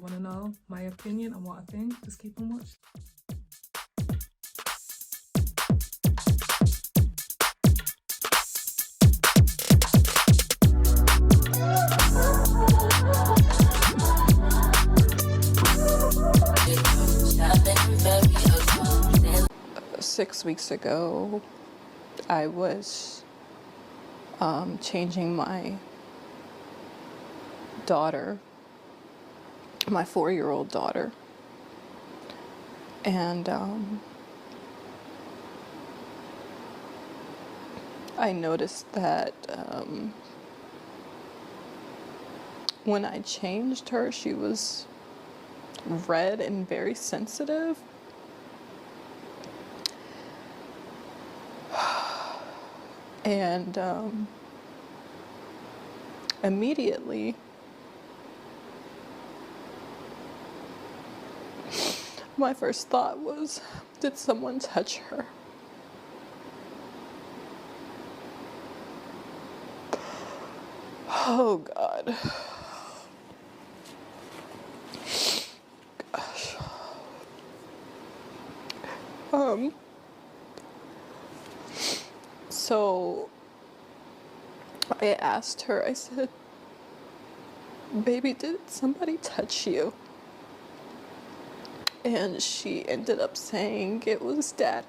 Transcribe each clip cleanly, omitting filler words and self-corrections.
you want to know my opinion on what I think, just keep on watching. 6 weeks ago, I was changing my daughter, my 4-year-old daughter, and I noticed that when I changed her, she was red and very sensitive. And immediately, my first thought was, did someone touch her? Oh God. Gosh. So I asked her, I said, baby, did somebody touch you? And she ended up saying it was Daddy.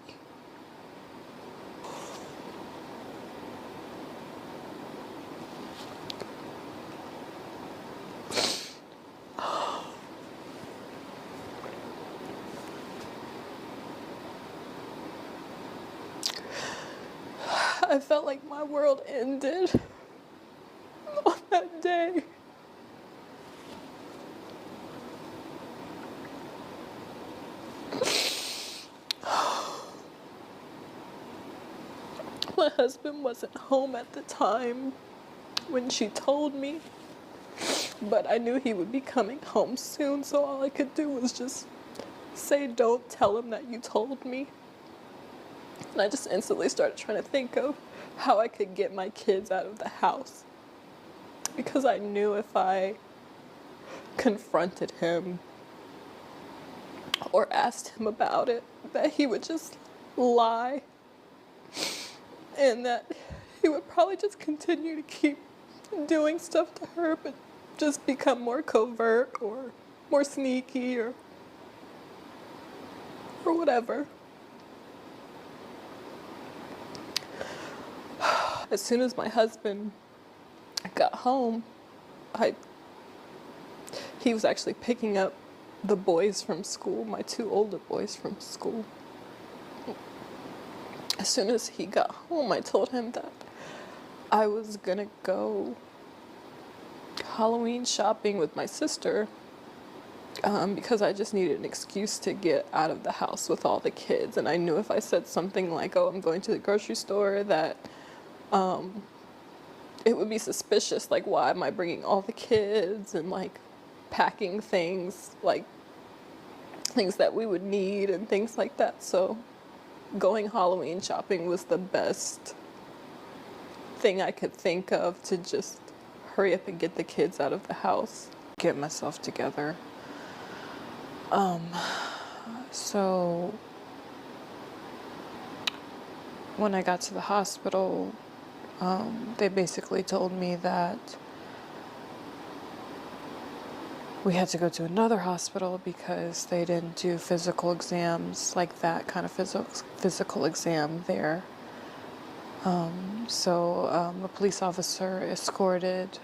I felt like my world ended on that day. My husband wasn't home at the time when she told me, but I knew he would be coming home soon, so all I could do was just say, don't tell him that you told me. And I just instantly started trying to think of how I could get my kids out of the house, because I knew if I confronted him or asked him about it, that he would just lie, and that he would probably just continue to keep doing stuff to her, but just become more covert or more sneaky or whatever. As soon as my husband got home, he was actually picking up the boys from school, my 2 older boys from school. As soon as he got home, I told him that I was gonna go Halloween shopping with my sister, because I just needed an excuse to get out of the house with all the kids. And I knew if I said something like, oh, I'm going to the grocery store, that it would be suspicious. Like, why am I bringing all the kids and like packing things, like things that we would need and things like that. So going Halloween shopping was the best thing I could think of to just hurry up and get the kids out of the house, get myself together. So when I got to the hospital, they basically told me that we had to go to another hospital because they didn't do physical exams, like that kind of physical exam there. So a police officer escorted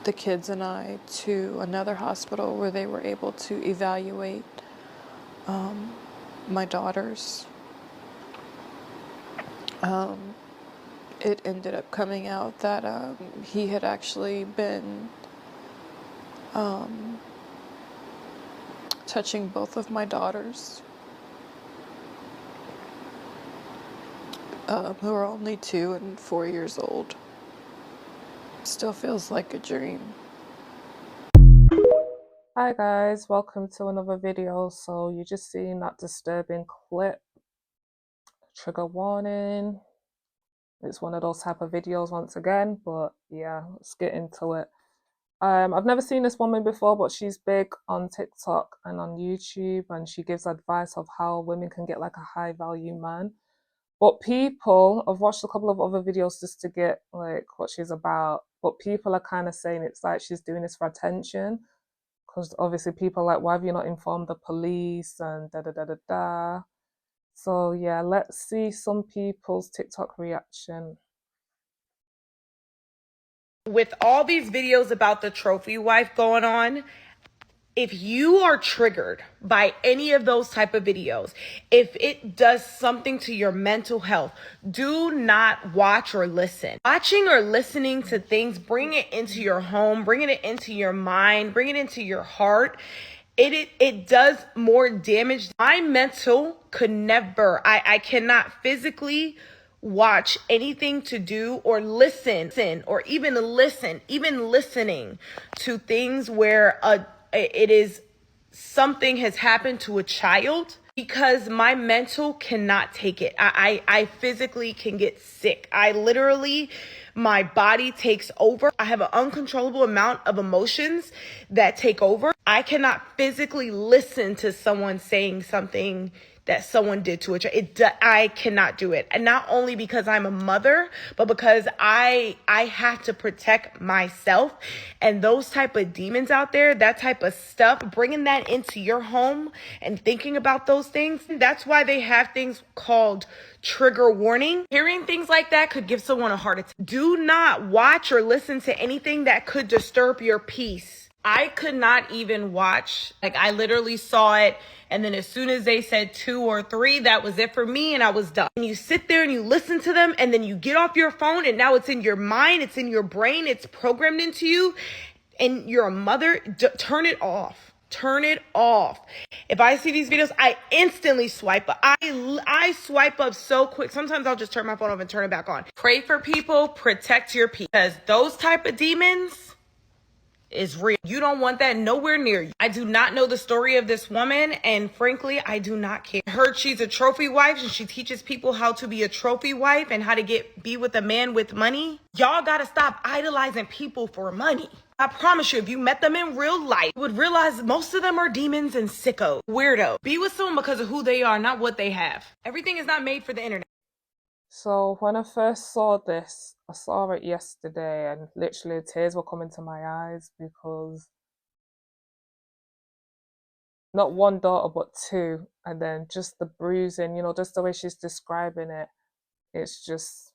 the kids and I to another hospital where they were able to evaluate my daughters. It ended up coming out that he had actually been touching both of my daughters, who are only 2 and 4 years old. Still feels like a dream. Hi guys, welcome to another video. So you just seen that disturbing clip. Trigger warning. It's one of those type of videos once again, but yeah, let's get into it. I've never seen this woman before, but she's big on TikTok and on YouTube, and she gives advice of how women can get like a high value man. But people, I've watched a couple of other videos just to get like what she's about, but people are kind of saying it's like she's doing this for attention, because obviously people are like, why have you not informed the police and da da da da da. So yeah, let's see some people's TikTok reaction. With all these videos about the trophy wife going on, if you are triggered by any of those type of videos, if it does something to your mental health, do not watch or listen. Watching or listening to things, bring it into your home, bringing it into your mind, bring it into your heart. It does more damage. My mental could never, I cannot physically watch anything to do or listen or even listening to things where it is something has happened to a child, because my mental cannot take it. I physically can get sick. I literally, my body takes over. I have an uncontrollable amount of emotions that take over. I cannot physically listen to someone saying something that someone did to a child. I cannot do it. And not only because I'm a mother, but because I have to protect myself. And those type of demons out there, that type of stuff, bringing that into your home and thinking about those things, that's why they have things called trigger warning. Hearing things like that could give someone a heart attack. Do not watch or listen to anything that could disturb your peace. I could not even watch. Like, I literally saw it, and then as soon as they said 2 or 3, that was it for me, and I was done. And you sit there and you listen to them, and then you get off your phone, and now it's in your mind, it's in your brain, it's programmed into you, and you're a mother. Turn it off. Turn it off. If I see these videos, I instantly swipe up. I swipe up so quick. Sometimes I'll just turn my phone off and turn it back on. Pray for people, protect your peace, because those type of demons is real. You don't want that nowhere near you. I do not know the story of this woman, and frankly, I do not care. I heard she's a trophy wife, and she teaches people how to be a trophy wife and how to be with a man with money. Y'all gotta stop idolizing people for money. I promise you, if you met them in real life, you would realize most of them are demons and sickos. Weirdo. Be with someone because of who they are, not what they have. Everything is not made for the internet. So when I first saw this, I saw it yesterday and literally tears were coming to my eyes, because not one daughter but two, and then just the bruising, just the way she's describing it, it's just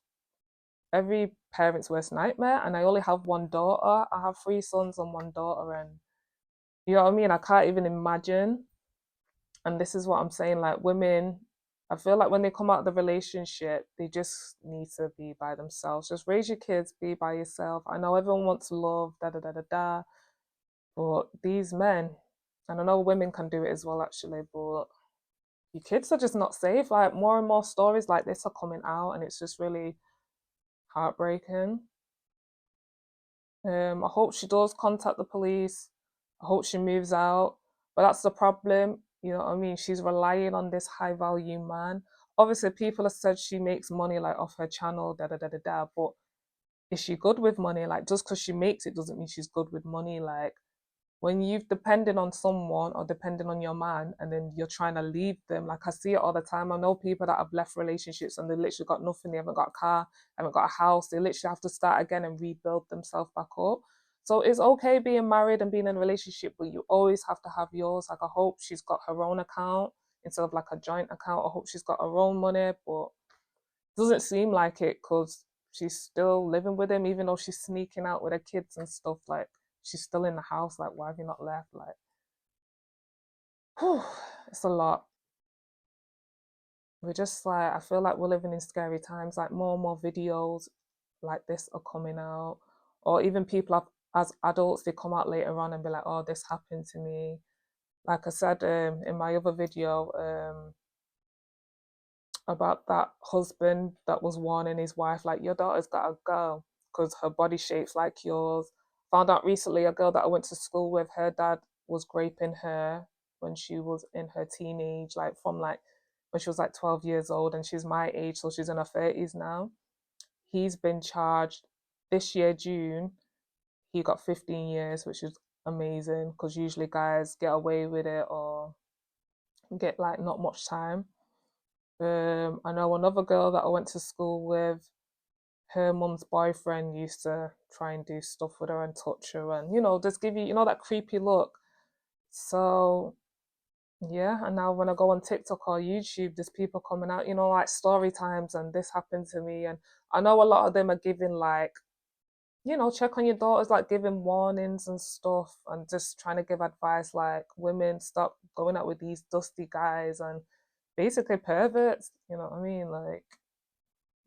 every parent's worst nightmare. And I only have one daughter. I have three sons and one daughter, and you know what I mean? I can't even imagine. And this is what I'm saying, like women, I feel like when they come out of the relationship, they just need to be by themselves. Just raise your kids, be by yourself. I know everyone wants love, da da da da da, but these men, and I know women can do it as well actually, but your kids are just not safe. Like more and more stories like this are coming out, and it's just really heartbreaking. I hope she does contact the police. I hope she moves out. But that's the problem. You know what I mean? She's relying on this high value man. Obviously, people have said she makes money like off her channel, da da da da da. But is she good with money? Like just because she makes it doesn't mean she's good with money. Like when you've depended on someone or depending on your man, and then you're trying to leave them, like I see it all the time. I know people that have left relationships and they literally got nothing. They haven't got a car, haven't got a house. They literally have to start again and rebuild themselves back up. So it's okay being married and being in a relationship, but you always have to have yours. Like I hope she's got her own account instead of like a joint account. I hope she's got her own money, but it doesn't seem like it, because she's still living with him, even though she's sneaking out with her kids and stuff. Like she's still in the house. Like, why have you not left? Like, whew, it's a lot. We're just like, I feel like we're living in scary times. Like more and more videos like this are coming out, or even people have, as adults, they come out later on and be like, oh, this happened to me. Like I said in my other video, about that husband that was warning his wife, like, your daughter's gotta go because her body shape's like yours. Found out recently a girl that I went to school with, her dad was raping her when she was in her teenage, like from like when she was like 12 years old, and she's my age, so she's in her 30s now. He's been charged this year, June. he got 15 years, which is amazing because usually guys get away with it or get like not much time. I know another girl that I went to school with, her mum's boyfriend used to try and do stuff with her and touch her and, just give you, that creepy look. So, yeah. And now when I go on TikTok or YouTube, there's people coming out, like story times and this happened to me. And I know a lot of them are giving like, check on your daughters, like giving warnings and stuff and just trying to give advice like women stop going out with these dusty guys and basically perverts, you know what I mean? Like,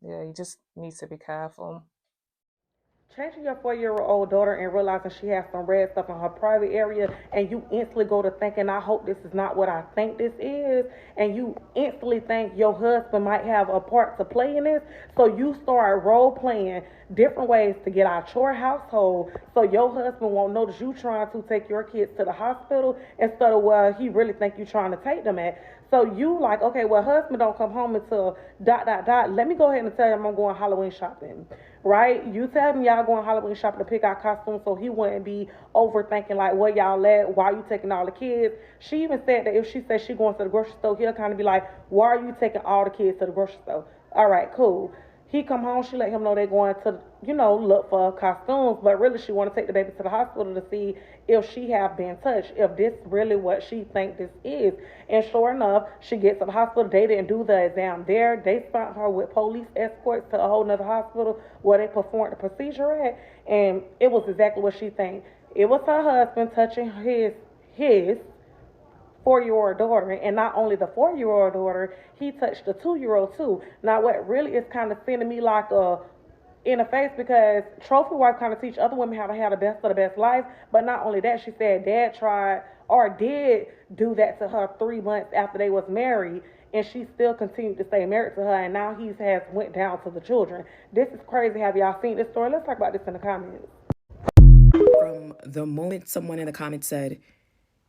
yeah, you just need to be careful. Changing your 4-year-old daughter and realizing she has some red stuff in her private area, and you instantly go to thinking, I hope this is not what I think this is, and you instantly think your husband might have a part to play in this, so you start role playing different ways to get out your household so your husband won't notice you trying to take your kids to the hospital instead of where he really think you trying to take them at. So you like, okay, well, husband don't come home until ... Let me go ahead and tell him I'm going Halloween shopping, right? You tell him y'all going Halloween shopping to pick out costumes so he wouldn't be overthinking like where y'all at, why you taking all the kids. She even said that if she says she going to the grocery store, he'll kind of be like, why are you taking all the kids to the grocery store? All right, cool. He come home, she let him know they're going to, look for costumes, but really she want to take the baby to the hospital to see if she have been touched, if this really what she think this is. And sure enough, she gets to the hospital. They didn't do the exam there. They found her with police escorts to a whole nother hospital where they performed the procedure at, and it was exactly what she think. It was her husband touching his 4-year-old daughter, and not only the 4-year-old daughter, he touched the 2-year-old too. Now, what really is kind of sending me like a in the face, because trophy wife kind of teach other women how to have the best of the best life. But not only that, she said dad tried or did do that to her 3 months after they was married, and she still continued to stay married to her, and now he has went down to the children. This is crazy. Have y'all seen this story? Let's talk about this in the comments. From the moment someone in the comments said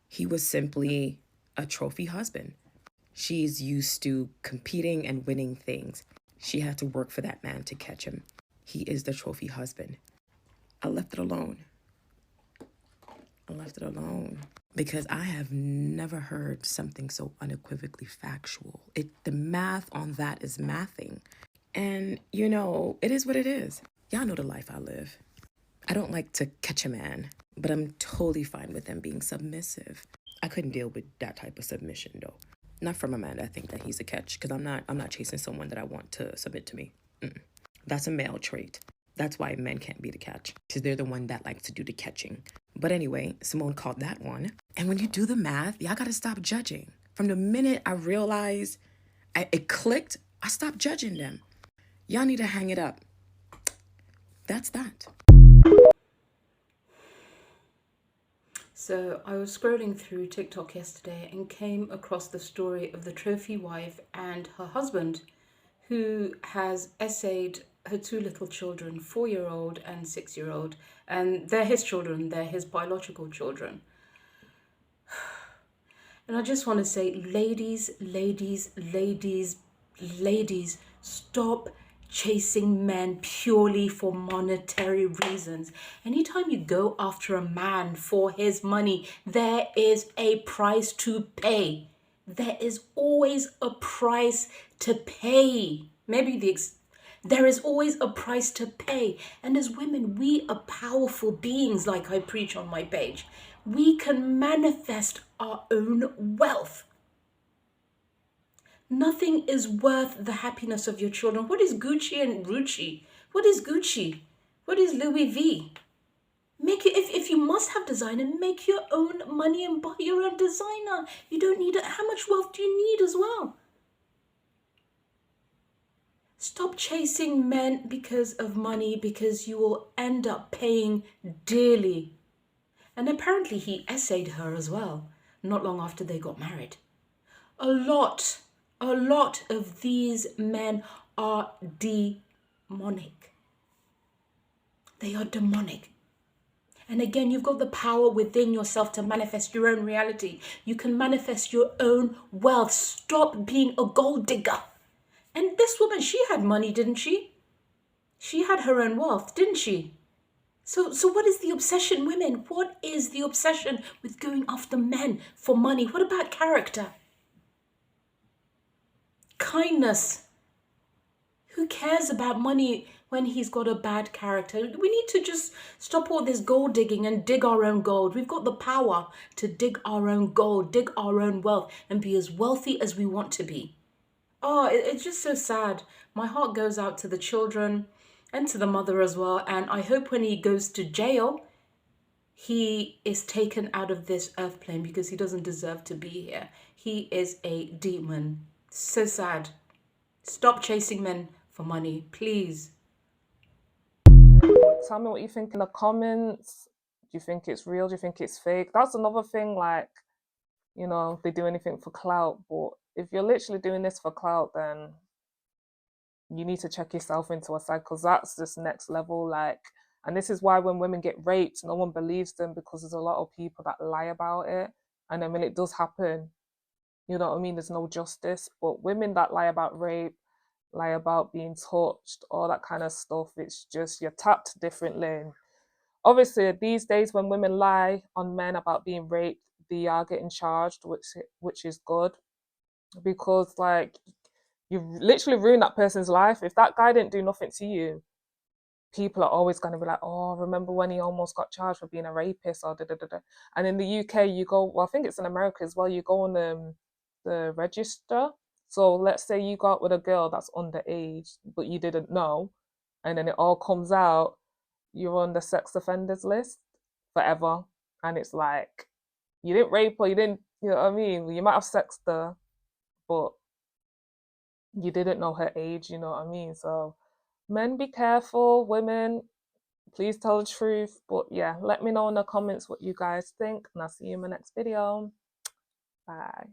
he was simply a trophy husband. She's used to competing and winning things. She had to work for that man to catch him. He is the trophy husband. I left it alone. Because I have never heard something so unequivocally factual. The math on that is mathing. And, it is what it is. Y'all know the life I live. I don't like to catch a man, but I'm totally fine with him being submissive. I couldn't deal with that type of submission, though. Not from a man that I think that he's a catch, because I'm not chasing someone that I want to submit to me. That's a male trait. That's why men can't be the catch, because they're the one that likes to do the catching. But anyway, Simone caught that one. And when you do the math, y'all got to stop judging. From the minute I realized it clicked, I stopped judging them. Y'all need to hang it up. That's that. So I was scrolling through TikTok yesterday and came across the story of the trophy wife and her husband, who has essayed her 2 little children, 4-year-old and 6-year-old, and they're his children, they're his biological children. And I just want to say, ladies, stop chasing men purely for monetary reasons. Anytime you go after a man for his money, there is a price to pay. There is always a price to pay. There is always a price to pay. And as women, we are powerful beings, like I preach on my page. We can manifest our own wealth. Nothing is worth the happiness of your children. What is Gucci and Rucci? What is Gucci? What is Louis V? If you must have designer, make your own money and buy your own designer. You don't need it. How much wealth do you need as well? Stop chasing men because of money, because you will end up paying dearly. And apparently he essayed her as well, not long after they got married. A lot of these men are demonic. They are demonic. And again, you've got the power within yourself to manifest your own reality. You can manifest your own wealth. Stop being a gold digger. And this woman, she had money, didn't she? She had her own wealth, didn't she? So what is the obsession, women? What is the obsession with going after men for money? What about character? Kindness? Who cares about money when he's got a bad character? We need to just stop all this gold digging and dig our own gold. We've got the power to dig our own gold, dig our own wealth, and be as wealthy as we want to be. Oh, it's just so sad. My heart goes out to the children and to the mother as well. And I hope when he goes to jail, he is taken out of this earth plane because he doesn't deserve to be here. He is a demon. So sad. Stop chasing men for money, please. Tell me what you think in the comments. Do you think it's real? Do you think it's fake? That's another thing, like, you know, they do anything for clout. But if you're literally doing this for clout, then you need to check yourself into a side, because that's just next level. Like, and this is why when women get raped, no one believes them, because there's a lot of people that lie about it. And then when it does happen, you know what I mean, there's no justice. But women that lie about rape, lie about being touched, all that kind of stuff, it's just you're tapped differently. And obviously, these days when women lie on men about being raped, they are getting charged, which is good, because like you literally ruined that person's life. If that guy didn't do nothing to you, people are always going to be like, oh, remember when he almost got charged for being a rapist or da da da da. And in the UK, you go, well, I think it's in America as well, you go on the register. So let's say you got with a girl that's underage, but you didn't know, and then it all comes out, you're on the sex offenders list forever. And it's like, you didn't rape her, you didn't, you know what I mean? You might have sexed her, but you didn't know her age, you know what I mean? So men, be careful. Women, please tell the truth. But yeah, let me know in the comments what you guys think, and I'll see you in my next video. Bye.